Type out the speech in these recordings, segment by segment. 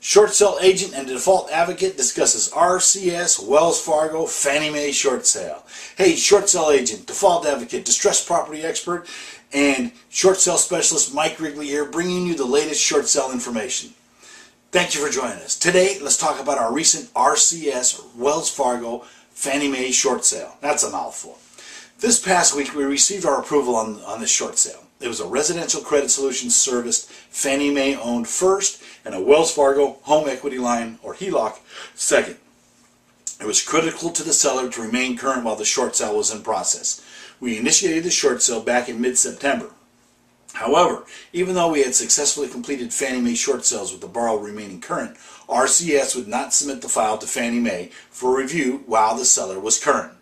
Short sale agent and default advocate discusses RCS Wells Fargo Fannie Mae short sale. Hey, short sale agent, default advocate, distressed property expert, and short sale specialist Mike Wrigley here, bringing you the latest short sale information. Thank you for joining us. Today, let's talk about our recent RCS Wells Fargo Fannie Mae short sale. That's a mouthful. This past week, we received our approval on this short sale. It was a Residential Credit Solutions serviced Fannie Mae owned first and a Wells Fargo home equity line or HELOC second. It was critical to the seller to remain current while the short sale was in process. We initiated the short sale back in mid-September. However, even though we had successfully completed Fannie Mae short sales with the borrower remaining current, RCS would not submit the file to Fannie Mae for review while the seller was current.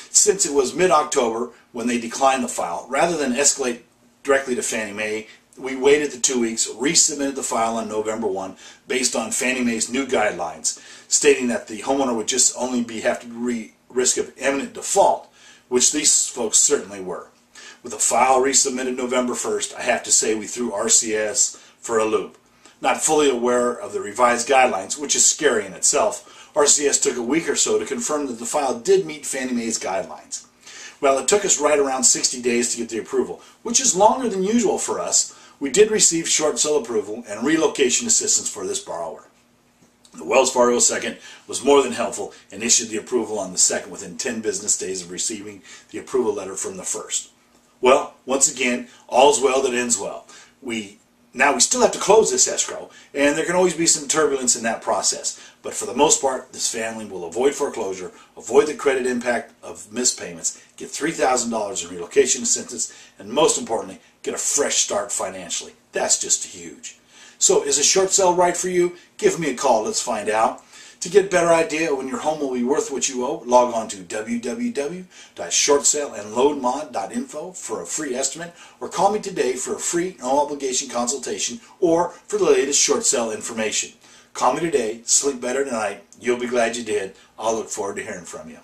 Since it was mid-October when they declined the file, rather than escalate directly to Fannie Mae, we waited the 2 weeks, resubmitted the file on November 1 based on Fannie Mae's new guidelines, stating that the homeowner would just only have to risk of imminent default, which these folks certainly were. With the file resubmitted November 1st, I have to say we threw RCS for a loop. Not fully aware of the revised guidelines, which is scary in itself, RCS took a week or so to confirm that the file did meet Fannie Mae's guidelines. Well, it took us right around 60 days to get the approval, which is longer than usual for us. We did receive short sale approval and relocation assistance for this borrower. The Wells Fargo second was more than helpful and issued the approval on the second within 10 business days of receiving the approval letter from the first. Well, once again, all's well that ends well. Now we still have to close this escrow, and there can always be some turbulence in that process. But for the most part, this family will avoid foreclosure, avoid the credit impact of missed payments, get $3,000 in relocation assistance, and most importantly, get a fresh start financially. That's just huge. So is a short sale right for you? Give me a call. Let's find out. To get a better idea when your home will be worth what you owe, log on to www.shortsaleandloadmod.info for a free estimate, or call me today for a free, no-obligation consultation or for the latest short sale information. Call me today, sleep better tonight. You'll be glad you did. I'll look forward to hearing from you.